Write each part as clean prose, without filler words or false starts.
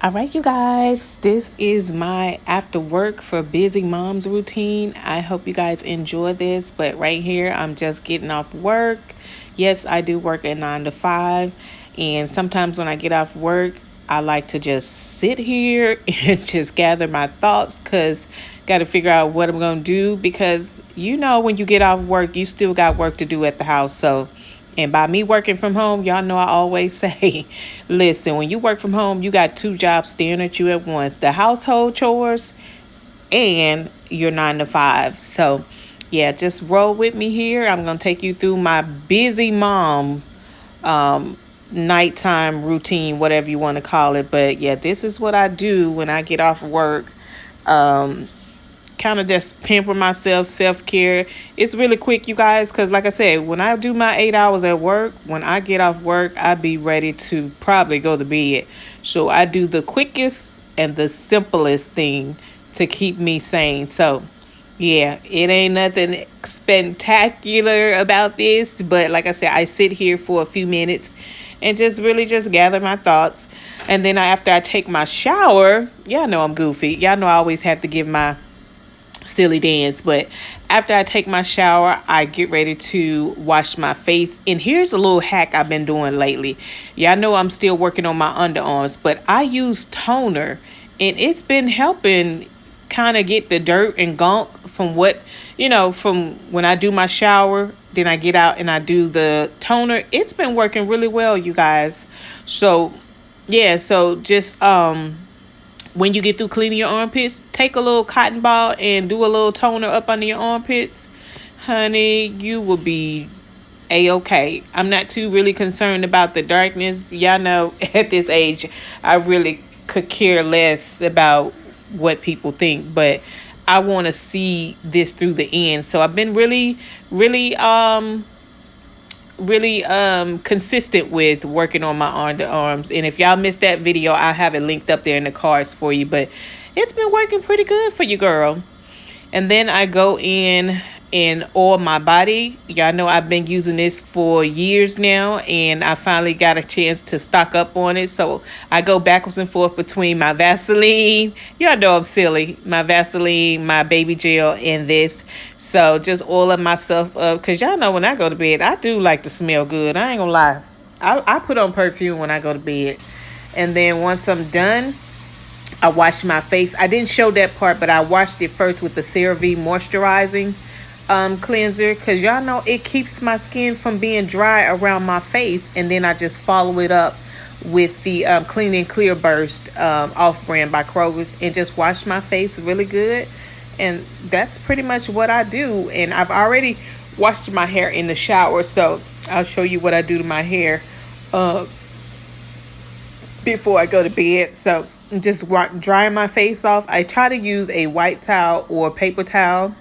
All right, you guys, this is my after work for busy moms routine. I hope you guys enjoy this, but right here, I'm just getting off work. Yes, I do work at 9 to 5, and sometimes when I get off work, I like to just sit here and just gather my thoughts because got to figure out what I'm going to do because when you get off work, you still got work to do at the house. So and by me working from home, y'all know I always say, listen, when you work from home, you got two jobs staring at you at once: the household chores and your 9 to 5. So, yeah, just roll with me here. I'm going to take you through my busy mom nighttime routine, whatever you want to call it. But yeah, this is what I do when I get off work. Kind of just pamper myself, self-care. It's really quick, you guys, because like I said, when I do my 8 hours at work, when I get off work, I be ready to probably go to bed. So I do the quickest and the simplest thing to keep me sane. So yeah, it ain't nothing spectacular about this, but like I said, I sit here for a few minutes and just really just gather my thoughts. And then after I take my shower, y'all know I'm goofy. Y'all know I always have to give my silly dance, but after I take my shower, I get ready to wash my face. And here's a little hack I've been doing lately. Y'all know I'm still working on my underarms, but I use toner, and it's been helping kind of get the dirt and gunk from from when I do my shower. Then I get out and I do the toner. It's been working really well, you guys. So yeah, so just when you get through cleaning your armpits, take a little cotton ball and do a little toner up under your armpits. Honey, you will be a-okay. I'm not too really concerned about the darkness. Y'all know at this age, I really could care less about what people think, but I want to see this through the end. So I've been really consistent with working on my underarms. And if y'all missed that video, I have it linked up there in the cards for you, but it's been working pretty good for you, girl. And then I go in and oil my body. Y'all know I've been using this for years now, and I finally got a chance to stock up on it. So I go backwards and forth between my Vaseline. Y'all know I'm silly. My Vaseline, my baby gel, and this. So just oiling myself up, because y'all know when I go to bed, I do like to smell good. I ain't gonna lie. I put on perfume when I go to bed. And then once I'm done, I wash my face. I didn't show that part, but I washed it first with the CeraVe moisturizing cleanser, because y'all know it keeps my skin from being dry around my face. And then I just follow it up with the Clean and Clear Burst off brand by Kroger's, and just wash my face really good. And that's pretty much what I do. And I've already washed my hair in the shower, so I'll show you what I do to my hair before I go to bed. So just drying my face off. I try to use a white towel or paper towel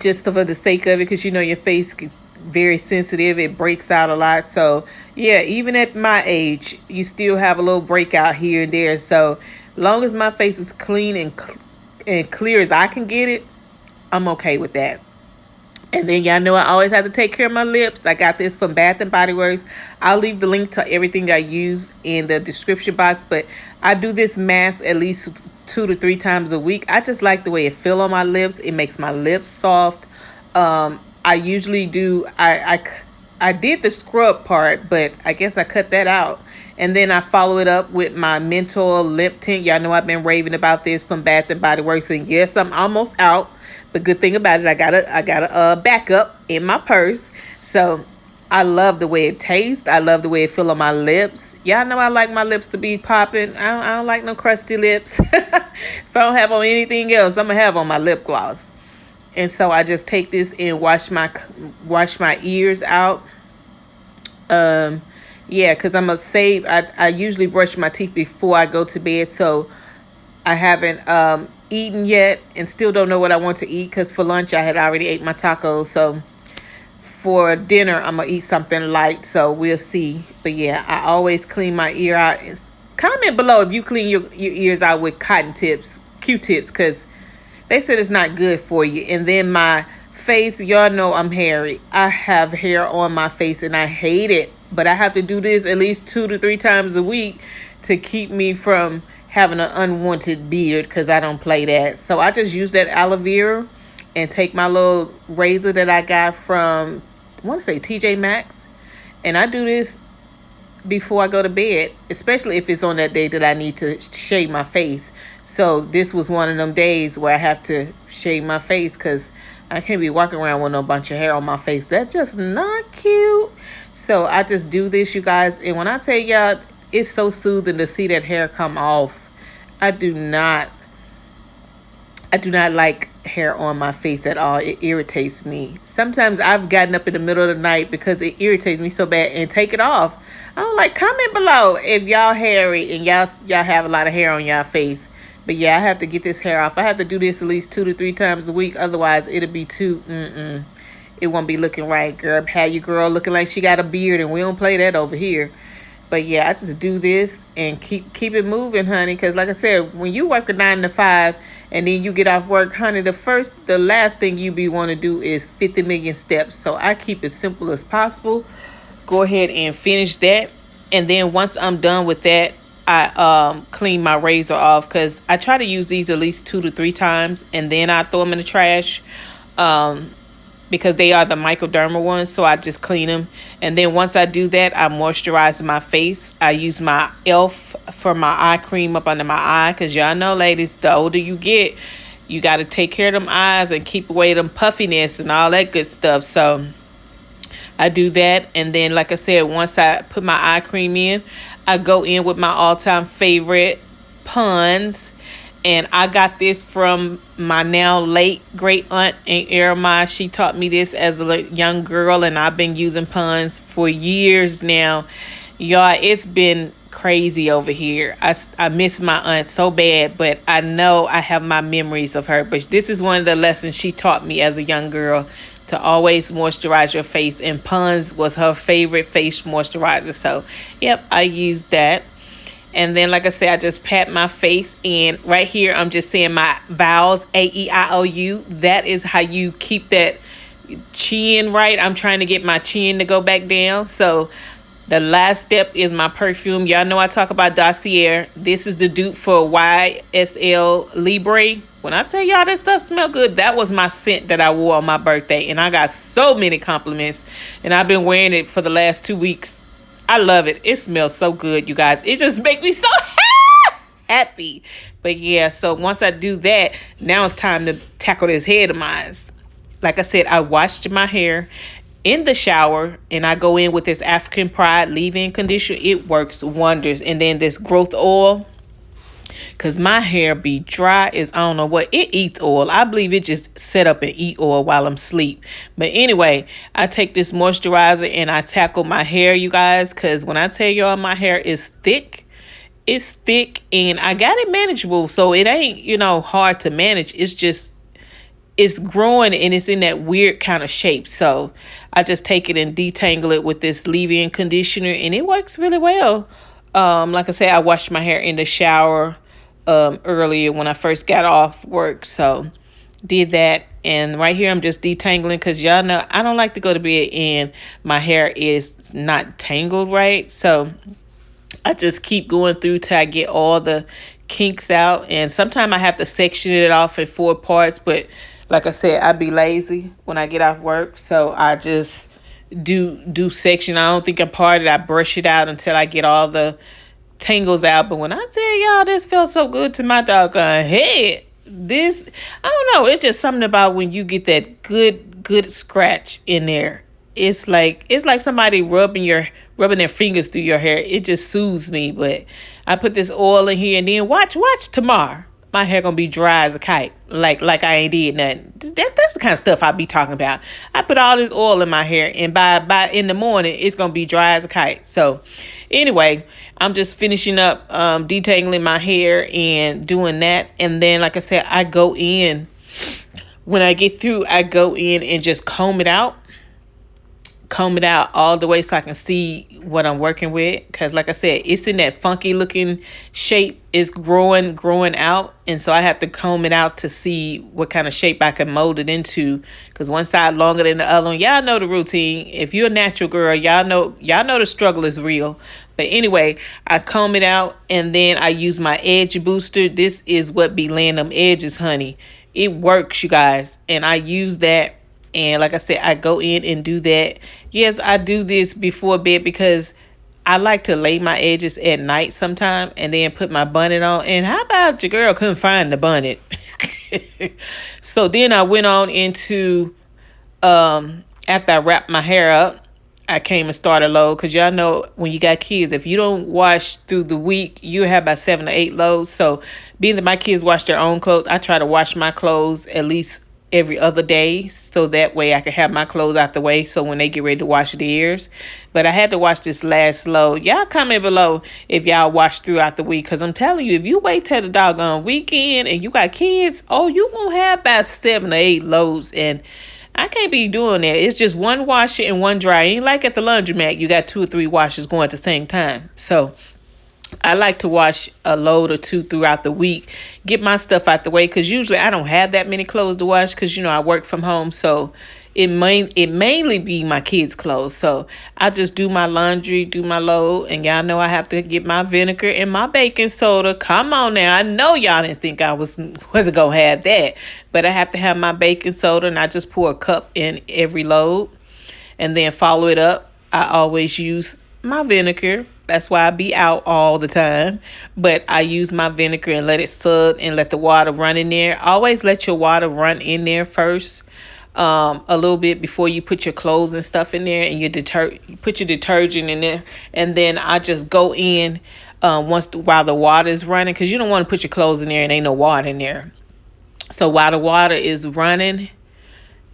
just for the sake of it, because your face is very sensitive. It breaks out a lot. So yeah, even at my age, you still have a little breakout here and there. So long as my face is clean and clear as I can get it, I'm okay with that. And then y'all know I always have to take care of my lips. I got this from Bath and Body Works. I'll leave the link to everything I use in the description box. But I do this mask at least 2 to 3 times a week. I just like the way it feels on my lips. It makes my lips soft. I usually do. I did the scrub part, but I guess I cut that out. And then I follow it up with my menthol lip tint. Y'all know I've been raving about this from Bath and Body Works. And yes, I'm almost out. The good thing about it, I got a backup in my purse. So I love the way it tastes. I love the way it feels on my lips. Y'all know I like my lips to be popping. I don't like no crusty lips. If I don't have on anything else, I'm gonna have on my lip gloss. And so I just take this and wash my ears out. Yeah, because I'm gonna save. I usually brush my teeth before I go to bed, so I haven't eaten yet and still don't know what I want to eat, because for lunch I had already ate my tacos. So for dinner I'm gonna eat something light, so we'll see. But yeah, I always clean my ear out. Comment below if you clean your ears out with Q-tips, because they said it's not good for you. And then my face, y'all know I'm hairy. I have hair on my face and I hate it, But I have to do this at least 2 to 3 times a week to keep me from having an unwanted beard, because I don't play that. So I just use that aloe vera and take my little razor that I got from, I want to say TJ Maxx, and I do this before I go to bed, especially if it's on that day that I need to shave my face. So this was one of them days where I have to shave my face, because I can't be walking around with no bunch of hair on my face. That's just not cute. So I just do this, you guys. And when I tell y'all, it's so soothing to see that hair come off. I do not like hair on my face at all. It irritates me. Sometimes I've gotten up in the middle of the night because it irritates me so bad and take it off. I don't like, comment below if y'all hairy and y'all have a lot of hair on y'all face. But yeah, I have to get this hair off. I have to do this at least 2 to 3 times a week. Otherwise, it'll be it won't be looking right, girl. Have your girl looking like she got a beard, and we don't play that over here. But yeah, I just do this and keep it moving, honey. Because like I said, when you work a 9 to 5 and then you get off work, honey, the last thing you be want to do is 50 million steps. So I keep it simple as possible. Go ahead and finish that. And then once I'm done with that, I clean my razor off, because I try to use these at least 2 to 3 times, and then I throw them in the trash. Because they are the microdermal ones, so I just clean them. And then once I do that, I moisturize my face. I use my e.l.f. for my eye cream up under my eye, because y'all know, ladies, the older you get, you got to take care of them eyes and keep away them puffiness and all that good stuff. So I do that. And then, like I said, once I put my eye cream in, I go in with my all-time favorite Pond's. And I got this from my now late great aunt Aunt Irma. She taught me this as a young girl, and I've been using Pond's for years now. Y'all, it's been crazy over here. I miss my aunt so bad, but I know I have my memories of her. But this is one of the lessons she taught me as a young girl, to always moisturize your face. And Pond's was her favorite face moisturizer. So, yep, I used that. And then, like I said, I just pat my face. And right here, I'm just saying my vowels, A-E-I-O-U. That is how you keep that chin right. I'm trying to get my chin to go back down. So the last step is my perfume. Y'all know I talk about Dossier. This is the dupe for YSL Libre. When I tell y'all this stuff smell good, that was my scent that I wore on my birthday. And I got so many compliments. And I've been wearing it for the last 2 weeks. I love it. It smells so good, you guys. It just makes me so happy. But yeah, so once I do that, now it's time to tackle this head of mine. Like I said, I washed my hair in the shower, and I go in with this African Pride leave-in conditioner. It works wonders. And then this growth oil, because my hair be dry as I don't know what. It eats oil. I believe it just set up and eat oil while I'm asleep. But anyway, I take this moisturizer and I tackle my hair, you guys, because when I tell y'all my hair is thick, it's thick, and I got it manageable. So it ain't, hard to manage. It's just, it's growing and it's in that weird kind of shape. So I just take it and detangle it with this leave-in conditioner, and it works really well. Like I said, I washed my hair in the shower earlier when I first got off work. So did that. And right here, I'm just detangling, because y'all know I don't like to go to bed and my hair is not tangled right. So I just keep going through till I get all the kinks out. And sometimes I have to section it off in 4 parts. But like I said, I be lazy when I get off work. So I just do section. I don't think I part it. I brush it out until I get all the tangles out. But when I tell y'all this felt so good to my doggone head, this, I don't know, it's just something about when you get that good scratch in there. It's like somebody rubbing their fingers through your hair. It just soothes me. But I put this oil in here, and then watch tomorrow, my hair gonna be dry as a kite, like I ain't did nothing. That's the kind of stuff I be talking about. I put all this oil in my hair, and by in the morning, it's gonna be dry as a kite. So anyway, I'm just finishing up detangling my hair and doing that. And then, like I said, I go in. When I get through, I go in and just comb it out. comb it out all the way so I can see what I'm working with. Because like I said, it's in that funky looking shape. It's growing out. And so I have to comb it out to see what kind of shape I can mold it into. Because one side longer than the other one. Y'all know the routine. If you're a natural girl, y'all know the struggle is real. But anyway, I comb it out and then I use my edge booster. This is what be laying them edges, honey. It works, you guys. And I use that. And like I said, I go in and do that. Yes, I do this before bed because I like to lay my edges at night sometime and then put my bonnet on. And how about your girl couldn't find the bonnet? So then I went on into, after I wrapped my hair up, I came and started load because y'all know when you got kids, if you don't wash through the week, you have about 7 to 8 loads. So being that my kids wash their own clothes, I try to wash my clothes at least every other day so that way I can have my clothes out the way so when they get ready to wash theirs. But I had to wash this last load. Y'all comment below if y'all wash throughout the week because I'm telling you, if you wait till the doggone weekend and you got kids, oh, you gonna have about 7 to 8 loads. And I can't be doing that. It's just one washer and one dryer. Ain't like at the laundromat, you got 2 or 3 washers going at the same time. So I like to wash a load or 2 throughout the week, get my stuff out the way because usually I don't have that many clothes to wash because, I work from home. So it mainly be my kids' clothes. So I just do my laundry, do my load, and y'all know I have to get my vinegar and my baking soda. Come on now. I know y'all didn't think I wasn't going to have that, but I have to have my baking soda, and I just pour a cup in every load and then follow it up. I always use my vinegar. That's why I be out all the time. But I use my vinegar and let it sud and let the water run in there. Always let your water run in there first, a little bit before you put your clothes and stuff in there, and you put your detergent in there, and then I just go in while the water is running because you don't want to put your clothes in there and ain't no water in there. So while the water is running.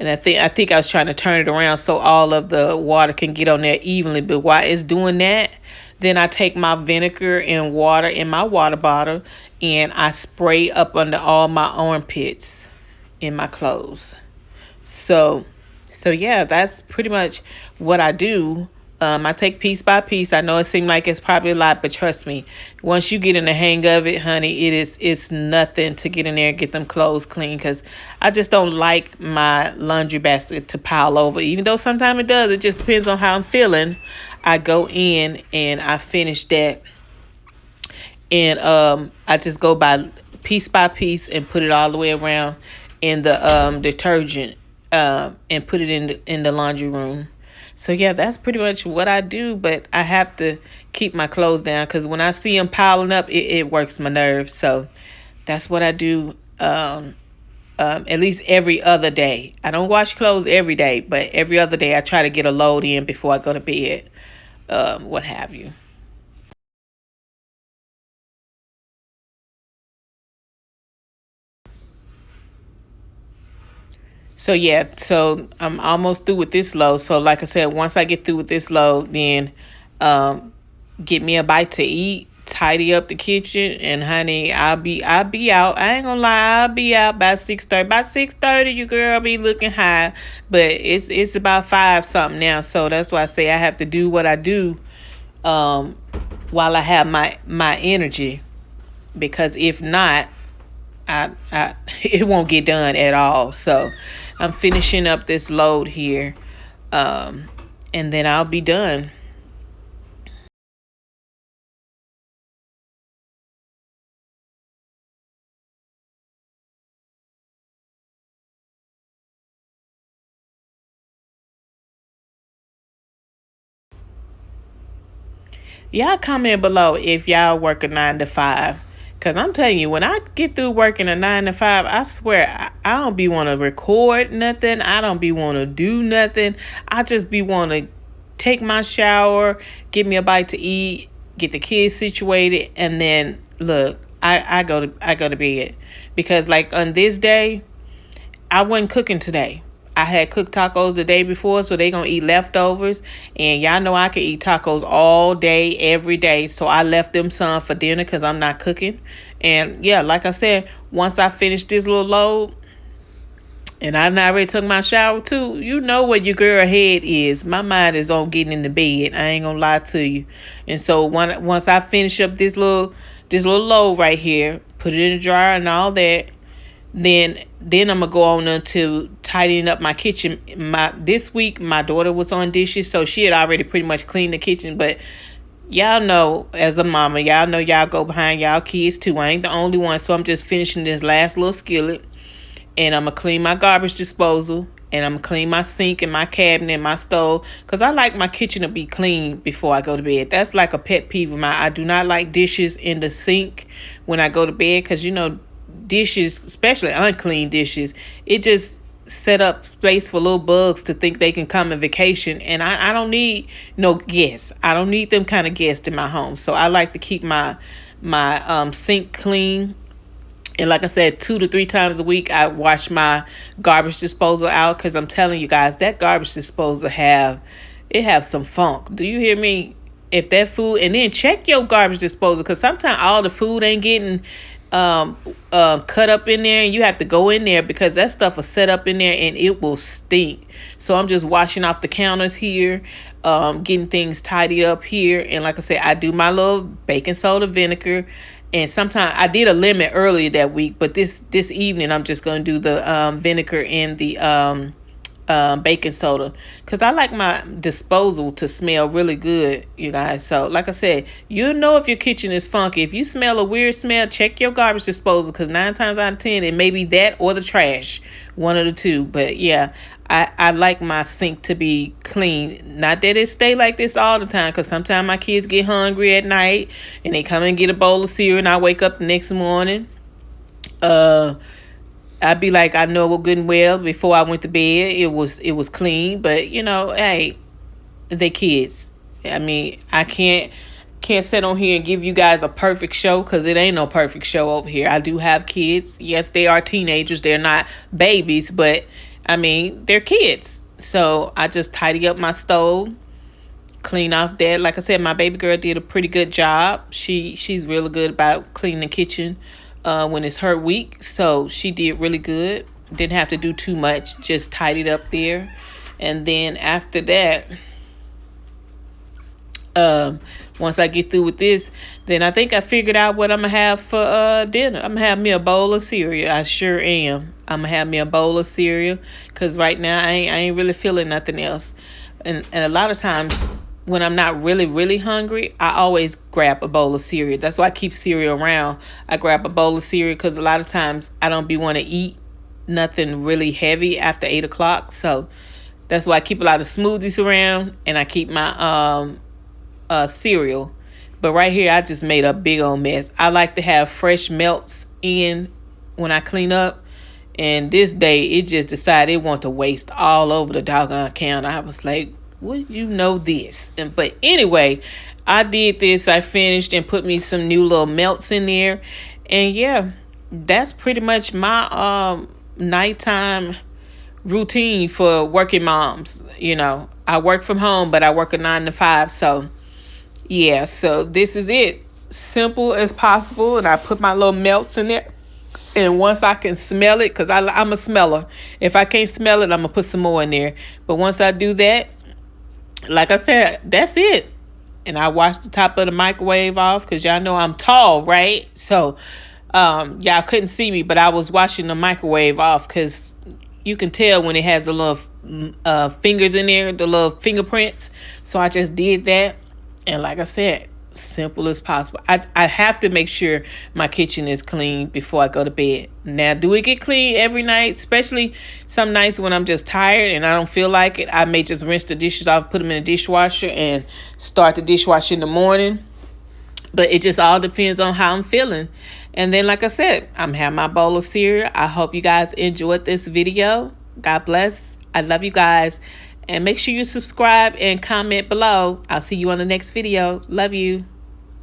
And I think I was trying to turn it around so all of the water can get on there evenly. But while it's doing that, then I take my vinegar and water in my water bottle and I spray up under all my armpits in my clothes. So yeah, that's pretty much what I do. I take piece by piece. I know it seems like it's probably a lot, but trust me, once you get in the hang of it, honey, it's nothing to get in there and get them clothes clean because I just don't like my laundry basket to pile over. Even though sometimes it does, it just depends on how I'm feeling. I go in and I finish that. And I just go by piece and put it all the way around in the detergent and put it in the laundry room. So, yeah, that's pretty much what I do, but I have to keep my clothes down because when I see them piling up, it works my nerves. So that's what I do at least every other day. I don't wash clothes every day, but every other day I try to get a load in before I go to bed, what have you. So yeah, so I'm almost through with this load. So like I said, once I get through with this load, then get me a bite to eat, tidy up the kitchen, and honey, I'll be out. I ain't gonna lie, I'll be out by 6:30. By 6:30, you girl be looking high, but it's about 5 something now. So that's why I say I have to do what I do while I have my energy, because if not, I it won't get done at all. So I'm finishing up this load here, and then I'll be done. Y'all comment below if y'all work a 9 to 5. Cause I'm telling you, when I get through working a 9 to 5, I swear I don't be want to record nothing. I don't be want to do nothing. I just be want to take my shower, get me a bite to eat, get the kids situated, and then look, I go to bed. Because like on this day, I wasn't cooking today. I had cooked tacos the day before, so they gonna eat leftovers. And y'all know I can eat tacos all day, every day. So I left them some for dinner because I'm not cooking. And yeah, like I said, once I finish this little load, And I done already took my shower too. You know where your girl head is. My mind is on getting in the bed. I ain't gonna lie to you. And so once I finish up this little load right here, put it in the dryer and all that, then I'm gonna go on into tidying up my kitchen. This week my daughter was on dishes, so she had already pretty much cleaned the kitchen. But y'all know, as a mama, y'all know y'all go behind y'all kids too. I ain't the only one, so I'm just finishing this last little skillet. And I'm going to clean my garbage disposal. And I'm going to clean my sink and my cabinet and my stove. Because I like my kitchen to be clean before I go to bed. That's like a pet peeve of mine. I do not like dishes in the sink when I go to bed. Because, dishes, especially unclean dishes, it just set up space for little bugs to think they can come on vacation. And I don't need no guests. I don't need them kind of guests in my home. So I like to keep my sink clean. And like I said, 2 to 3 times a week, I wash my garbage disposal out. Because I'm telling you guys, that garbage disposal have some funk. Do you hear me? If that food, and then check your garbage disposal. Because sometimes all the food ain't getting cut up in there. And you have to go in there because that stuff is set up in there and it will stink. So I'm just washing off the counters here. Getting things tidied up here. And like I said, I do my little baking soda vinegar. And sometimes I did a lemon earlier that week, but this evening I'm just going to do the vinegar and the baking soda, because I like my disposal to smell really good, you guys. So like I said, you know if your kitchen is funky. If you smell a weird smell, check your garbage disposal, because 9 times out of 10 it may be that or the trash, one of the two. But yeah, I like my sink to be clean. Not that it stay like this all the time, because sometimes my kids get hungry at night and they come and get a bowl of cereal, and I wake up the next morning. I'd be like, I know good and well before I went to bed it was clean. But hey, they kids. I mean, I can't sit on here and give you guys a perfect show, because it ain't no perfect show over here. I do have kids. Yes, they are teenagers. They're not babies, but I mean, they're kids. So I just tidy up my stove, clean off that. Like I said, my baby girl did a pretty good job. She's really good about cleaning the kitchen when it's her week. So she did really good. Didn't have to do too much. Just tidied up there. And then after that, once I get through with this, then I think I figured out what I'm gonna have for dinner. I'm gonna have me a bowl of cereal. I sure am. I'm gonna have me a bowl of cereal, because right now I ain't really feeling nothing else. And a lot of times when I'm not really, really hungry, I always grab a bowl of cereal. That's why I keep cereal around. I grab a bowl of cereal because a lot of times I don't want to eat nothing really heavy after 8 o'clock. So that's why I keep a lot of smoothies around, and I keep my cereal. But right here, I just made a big old mess. I like to have fresh melts in when I clean up. And this day, it just decided it want to waste all over the doggone counter. I was like, would you know this? But anyway, I did this. I finished and put me some new little melts in there. And yeah, that's pretty much my nighttime routine for working moms. I work from home, but I work a 9 to 5. So yeah, so this is it. Simple as possible. And I put my little melts in there. And once I can smell it, because I'm a smeller. If I can't smell it, I'm going to put some more in there. But once I do that, like I said, that's it. And I wash the top of the microwave off, because y'all know I'm tall, right? So y'all couldn't see me, but I was washing the microwave off, because you can tell when it has the little fingers in there, the little fingerprints. So I just did that. And like I said, simple as possible. I have to make sure my kitchen is clean before I go to bed. Now, do it get clean every night? Especially some nights when I'm just tired and I don't feel like it. I may just rinse the dishes off, put them in the dishwasher, and start the dishwasher in the morning. But it just all depends on how I'm feeling. And then, like I said, I'm having my bowl of cereal. I hope you guys enjoyed this video. God bless. I love you guys. And make sure you subscribe and comment below. I'll see you on the next video. Love you.